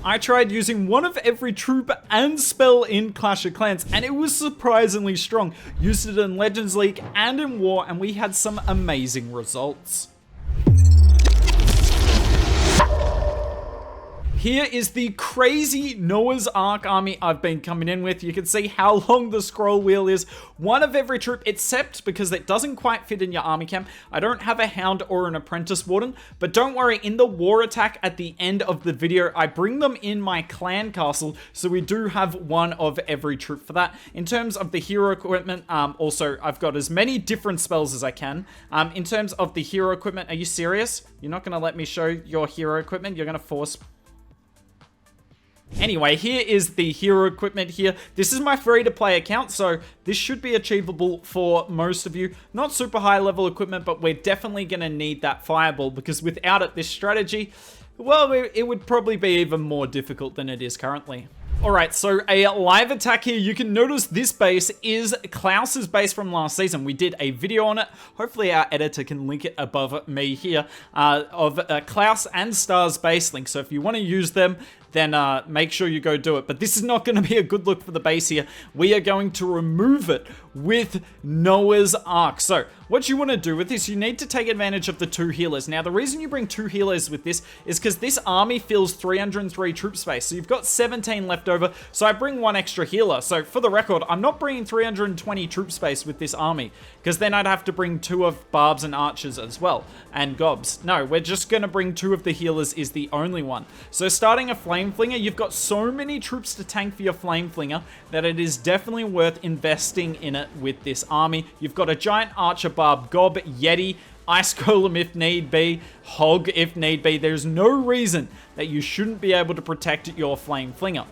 I tried using one of every troop and spell in Clash of Clans, and it was surprisingly strong. Used it in Legends League and in War, and we had some amazing results. Here is the crazy Noah's Ark army I've been coming in with. You can see how long the scroll wheel is. One of every troop, except because it doesn't quite fit in your army camp. I don't have a Hound or an Apprentice Warden, but don't worry, in the war attack at the end of the video, I bring them in my clan castle, so we do have one of every troop for that. In terms of the hero equipment, also, I've got as many different spells as I can. In terms of the hero equipment, are you serious? You're not going to let me show your hero equipment? You're going to force... Anyway, here is the hero equipment here. This is my free-to-play account, so this should be achievable for most of you. Not super high-level equipment, but we're definitely going to need that fireball, because without it, this strategy, well, it would probably be even more difficult than it is currently. Alright, so a live attack here. You can notice this base is KLAUS's base from last season. We did a video on it. Hopefully our editor can link it above me here, of KLAUS and Star's base link. So if you want to use them, then make sure you go do it. But this is not going to be a good look for the base here. We are going to remove it with Noah's Ark. So what you want to do with this, you need to take advantage of the 2 healers. Now, the reason you bring 2 healers with this is because this army fills 303 troop space. So you've got 17 left over. So I bring 1 extra healer. So for the record, I'm not bringing 320 troop space with this army, because then I'd have to bring 2 of Barbs and Archers as well, and Gobs. No, we're just going to bring 2 of the healers is the only one. So starting a Flame Flinger, you've got so many troops to tank for your Flame Flinger that it is definitely worth investing in it with this army. You've got a Giant Archer, Barb, Gob, Yeti, Ice Golem if need be, Hog if need be. There's no reason that you shouldn't be able to protect your Flame Flinger.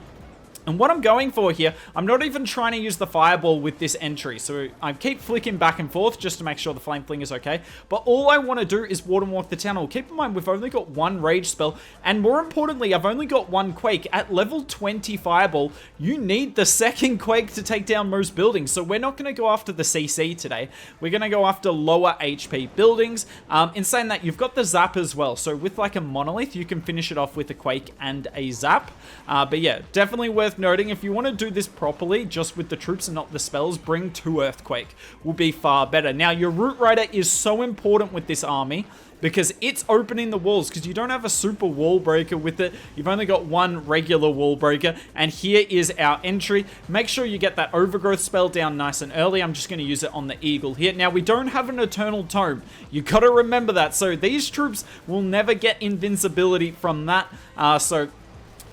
And what I'm going for here, I'm not even trying to use the fireball with this entry. So I keep flicking back and forth just to make sure the flame fling is okay. But all I want to do is Warden Walk the Town Hall. Keep in mind, we've only got 1 rage spell. And more importantly, I've only got 1 quake. At level 20 fireball, you need the 2nd quake to take down most buildings. So we're not going to go after the CC today. We're going to go after lower HP buildings. In saying that, you've got the zap as well. So with like a monolith, you can finish it off with a quake and a zap. But yeah, definitely worth noting, if you want to do this properly, just with the troops and not the spells, bring 2 Earthquake. Will be far better. Now, your Root Rider is so important with this army, because it's opening the walls, because you don't have a super wall breaker with it. You've only got 1 regular wall breaker, and here is our entry. Make sure you get that Overgrowth spell down nice and early. I'm just going to use it on the Eagle here. Now, we don't have an Eternal Tome. You got to remember that. So these troops will never get invincibility from that. So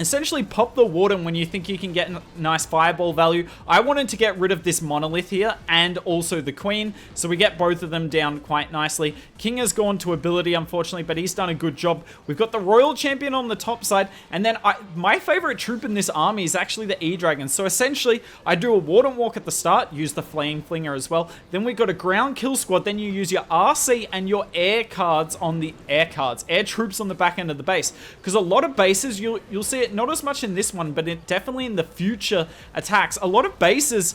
essentially pop the Warden when you think you can get nice fireball value. I wanted to get rid of this monolith here and also the Queen, so we get both of them down quite nicely. King has gone to ability, unfortunately, but he's done a good job. We've got the Royal Champion on the top side, and then my favorite troop in this army is actually the E-Dragon. So essentially, I do a Warden Walk at the start, use the Flame Flinger as well. Then we got a Ground Kill Squad, then you use your RC and your air cards on the air troops on the back end of the base. Because a lot of bases, you'll see it not as much in this one, but definitely in the future attacks. A lot of bases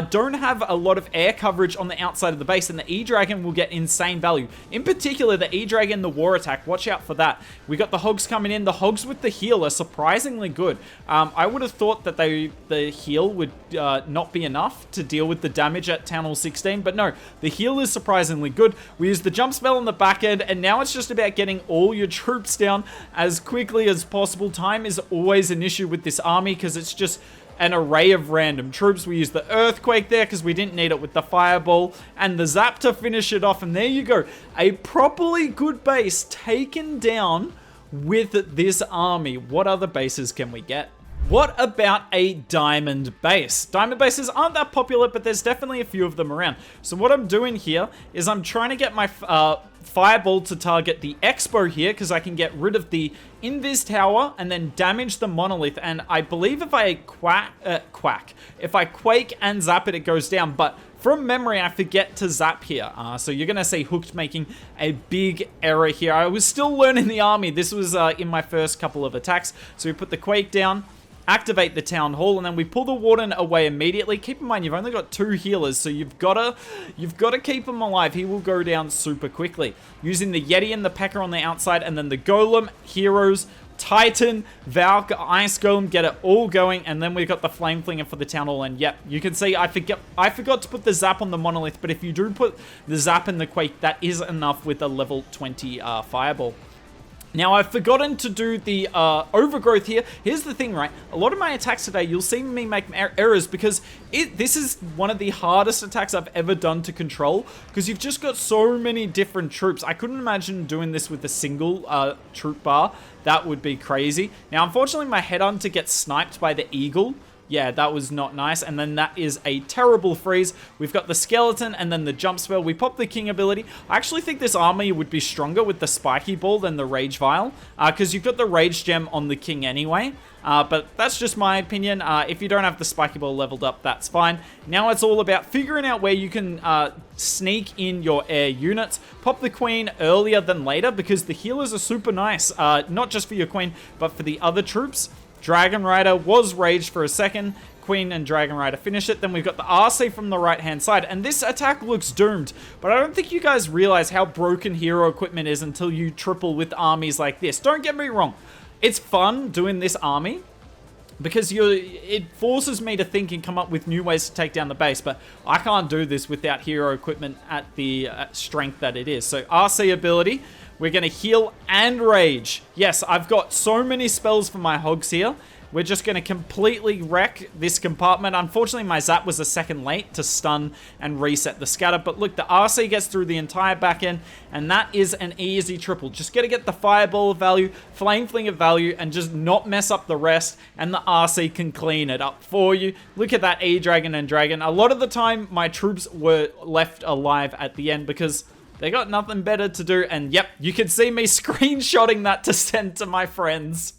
don't have a lot of air coverage on the outside of the base, and the E-Dragon will get insane value. In particular, the E-Dragon, the war attack, watch out for that. We got the Hogs coming in. The Hogs with the heal are surprisingly good. I would have thought that the heal would not be enough to deal with the damage at Town Hall 16, but no, the heal is surprisingly good. We use the jump spell on the back end, and now it's just about getting all your troops down as quickly as possible. Time is always an issue with this army because it's just an array of random troops. We use the Earthquake there because we didn't need it with the Fireball, and the Zap to finish it off, and there you go. A properly good base taken down with this army. What other bases can we get? What about a diamond base? Diamond bases aren't that popular, but there's definitely a few of them around. So what I'm doing here is I'm trying to get my Fireball to target the Expo here, because I can get rid of the Invis Tower and then damage the Monolith. And I believe if I if I Quake and Zap it, it goes down. But from memory, I forget to Zap here. So you're going to see Hooked making a big error here. I was still learning the army. This was in my first couple of attacks. So we put the Quake down, activate the Town Hall, and then we pull the Warden away immediately. Keep in mind, you've only got 2 healers, so you've got to keep him alive. He will go down super quickly. Using the Yeti and the P.E.K.K.A. on the outside, and then the Golem, heroes, Titan, Valk, Ice Golem, get it all going, and then we've got the Flame Flinger for the Town Hall, and yep, you can see I forgot to put the Zap on the Monolith, but if you do put the Zap in the Quake, that is enough with a level 20 Fireball. Now, I've forgotten to do the overgrowth here. Here's the thing, right? A lot of my attacks today, you'll see me make errors because this is one of the hardest attacks I've ever done to control because you've just got so many different troops. I couldn't imagine doing this with a single troop bar. That would be crazy. Now, unfortunately, my Headhunter gets sniped by the Eagle. Yeah, that was not nice. And then that is a terrible freeze. We've got the Skeleton and then the Jump Spell. We pop the King ability. I actually think this army would be stronger with the Spiky Ball than the Rage Vial, because you've got the Rage Gem on the King anyway. But that's just my opinion. If you don't have the Spiky Ball leveled up, that's fine. Now it's all about figuring out where you can sneak in your air units. Pop the Queen earlier than later, because the healers are super nice. Not just for your Queen, but for the other troops. Dragon Rider was raged for a second. Queen and Dragon Rider finish it. Then we've got the RC from the right-hand side. And this attack looks doomed. But I don't think you guys realize how broken hero equipment is until you triple with armies like this. Don't get me wrong. It's fun doing this army because it forces me to think and come up with new ways to take down the base. But I can't do this without hero equipment at the strength that it is. So RC ability. We're going to heal and rage. Yes, I've got so many spells for my hogs here. We're just going to completely wreck this compartment. Unfortunately, my Zap was a second late to stun and reset the scatter. But look, the RC gets through the entire back end, and that is an easy triple. Just got to get the Fireball value, Flame Flinger value, and just not mess up the rest, and the RC can clean it up for you. Look at that E-Dragon and Dragon. A lot of the time, my troops were left alive at the end because they got nothing better to do, and yep, you can see me screenshotting that to send to my friends.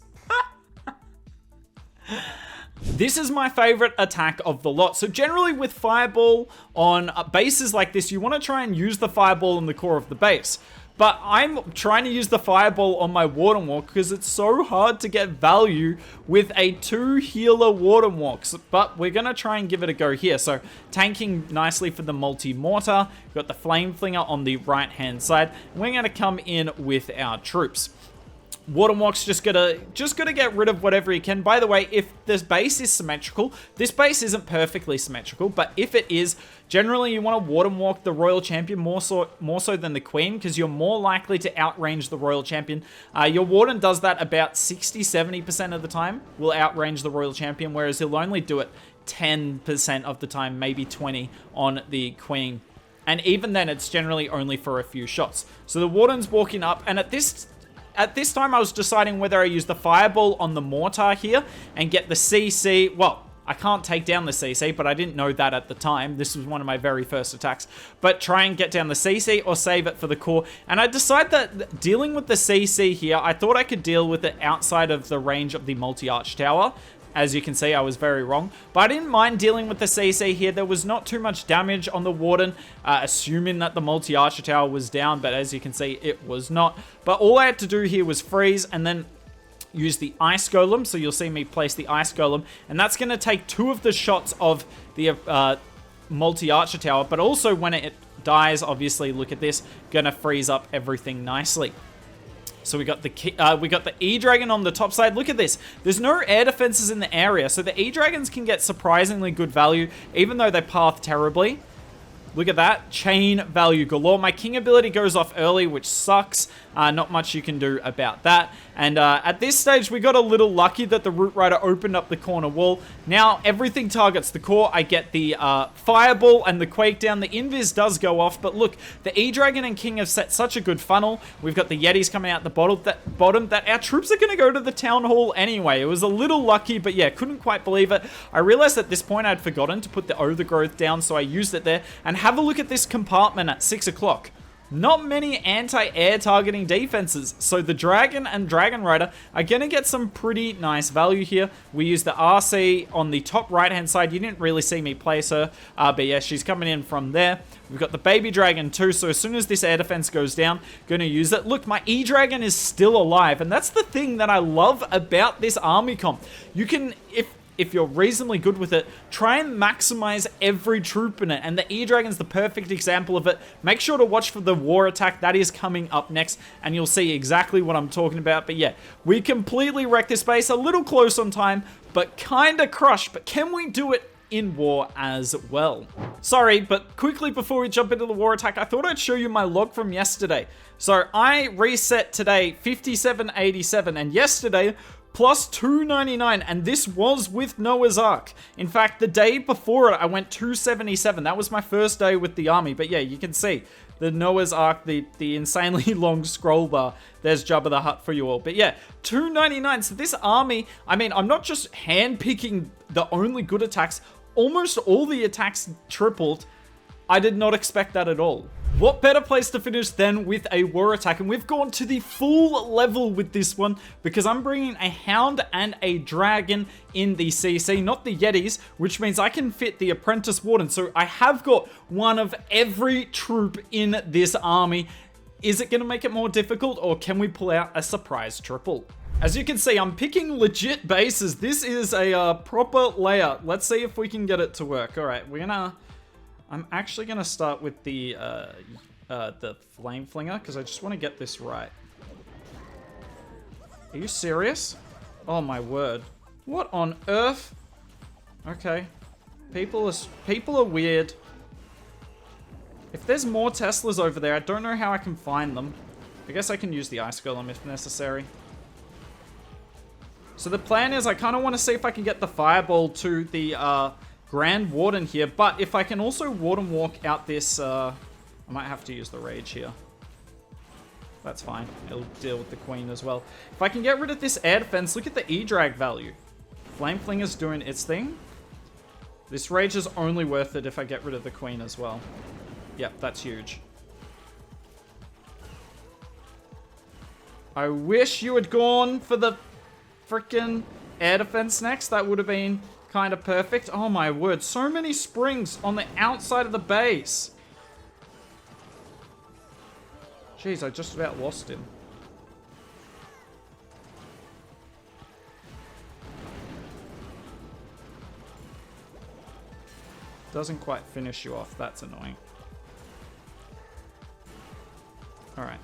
This is my favorite attack of the lot. So generally with Fireball on bases like this, you want to try and use the Fireball in the core of the base. But I'm trying to use the Fireball on my Warden Walk because it's so hard to get value with a 2 healer Warden Walks. But we're going to try and give it a go here. So tanking nicely for the multi-mortar. We've got the Flame Flinger on the right-hand side. And we're going to come in with our troops. Warden Walk's just gotta get rid of whatever you can. By the way, if this base is symmetrical, this base isn't perfectly symmetrical, but if it is, generally you want to Warden Walk the Royal Champion more so than the Queen, because you're more likely to outrange the Royal Champion. Your Warden does that about 60-70% of the time, will outrange the Royal Champion, whereas he'll only do it 10% of the time, maybe 20 on the Queen. And even then, it's generally only for a few shots. So the Warden's walking up, and at this time, I was deciding whether I use the Fireball on the Mortar here and get the CC. Well, I can't take down the CC, but I didn't know that at the time. This was one of my very first attacks. But try and get down the CC or save it for the core. And I decided that dealing with the CC here, I thought I could deal with it outside of the range of the multi-arch tower. As you can see, I was very wrong. But I didn't mind dealing with the CC here. There was not too much damage on the Warden, assuming that the multi-archer tower was down. But as you can see, it was not. But all I had to do here was freeze and then use the Ice Golem. So you'll see me place the Ice Golem. And that's going to take 2 of the shots of the multi-archer tower. But also when it dies, obviously, look at this. Going to freeze up everything nicely. So we got the E-Dragon on the top side. Look at this. There's no air defenses in the area, so the E-Dragons can get surprisingly good value, even though they path terribly. Look at that. Chain value galore. My King ability goes off early, which sucks. Not much you can do about that. And at this stage, we got a little lucky that the Root Rider opened up the corner wall. Now, everything targets the core. I get the Fireball and the Quake down. The Invis does go off. But look, the E-Dragon and King have set such a good funnel. We've got the Yetis coming out the bottom that our troops are going to go to the Town Hall anyway. It was a little lucky, but yeah, couldn't quite believe it. I realized at this point I'd forgotten to put the Overgrowth down, so I used it there. And have a look at this compartment at 6 o'clock. Not many anti-air targeting defenses, so the Dragon and Dragon Rider are going to get some pretty nice value here. We use the RC on the top right-hand side. You didn't really see me place her, but yeah, she's coming in from there. We've got the Baby Dragon too, so as soon as this air defense goes down, going to use it. Look, my E-Dragon is still alive, and that's the thing that I love about this army comp. You can, if you're reasonably good with it, try and maximize every troop in it. And the E-Dragon's the perfect example of it. Make sure to watch for the war attack that is coming up next, and you'll see exactly what I'm talking about. But yeah, we completely wrecked this base, a little close on time, but kind of crushed. But can we do it in war as well? Sorry, but quickly before we jump into the war attack, I thought I'd show you my log from yesterday. So I reset today 5787, and yesterday plus 299, and this was with Noah's Ark. In fact, the day before it, I went 277. That was my first day with the army. But yeah, you can see the Noah's Ark, the insanely long scroll bar. There's Jabba the Hutt for you all. But yeah, 299. So this army, I mean, I'm not just handpicking the only good attacks. Almost all the attacks tripled. I did not expect that at all. What better place to finish than with a war attack? And we've gone to the full level with this one because I'm bringing a Hound and a Dragon in the CC, not the Yetis, which means I can fit the Apprentice Warden. So I have got one of every troop in this army. Is it going to make it more difficult, or can we pull out a surprise triple? As you can see, I'm picking legit bases. This is a proper layout. Let's see if we can get it to work. All right, I'm actually gonna start with the Flame Flinger because I just want to get this right. Are you serious? Oh my word! What on earth? Okay, people are weird. If there's more Teslas over there, I don't know how I can find them. I guess I can use the Ice Golem if necessary. So the plan is I kind of want to see if I can get the Fireball to the Grand Warden here, but if I can also Warden Walk out this, I might have to use the Rage here. That's fine. It'll deal with the Queen as well. If I can get rid of this air defense, look at the E-Drag value. Flame Flinger's doing its thing. This Rage is only worth it if I get rid of the Queen as well. Yep, that's huge. I wish you had gone for the freaking air defense next. That would have been kind of perfect. Oh my word, so many springs on the outside of the base. Jeez, I just about lost him. Doesn't quite finish you off. That's annoying. Alright.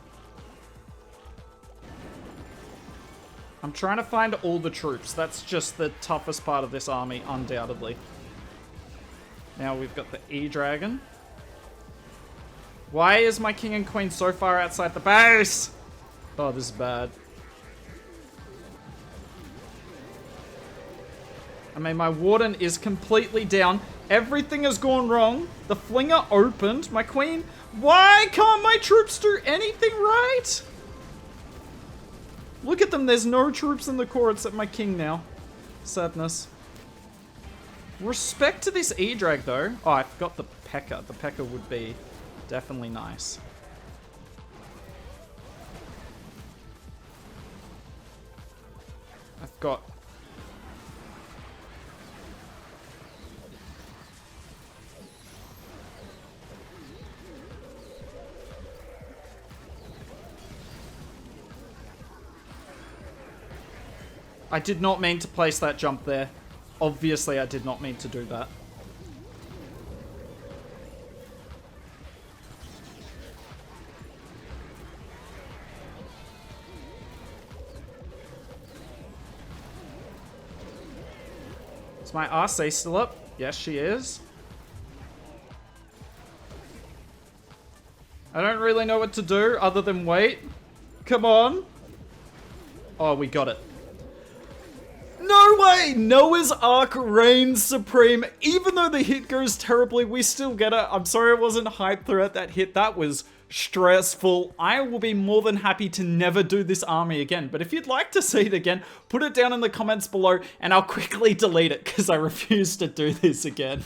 I'm trying to find all the troops. That's just the toughest part of this army, undoubtedly. Now we've got the E-Dragon. Why is my King and Queen so far outside the base? Oh, this is bad. I mean, my Warden is completely down. Everything has gone wrong. The Flinger opened. My Queen... Why can't my troops do anything right? Look at them, there's no troops in the core except my King now. Sadness. Respect to this E-Drag though. Oh, I forgot the P.E.K.K.A. The P.E.K.K.A. would be definitely nice. I've got... I did not mean to place that jump there. Obviously, I did not mean to do that. Is my RC still up? Yes, she is. I don't really know what to do other than wait. Come on. Oh, we got it. No way! Noah's Ark reigns supreme. Even though the hit goes terribly, we still get it. I'm sorry I wasn't hyped throughout that hit. That was stressful. I will be more than happy to never do this army again. But if you'd like to see it again, put it down in the comments below and I'll quickly delete it because I refuse to do this again.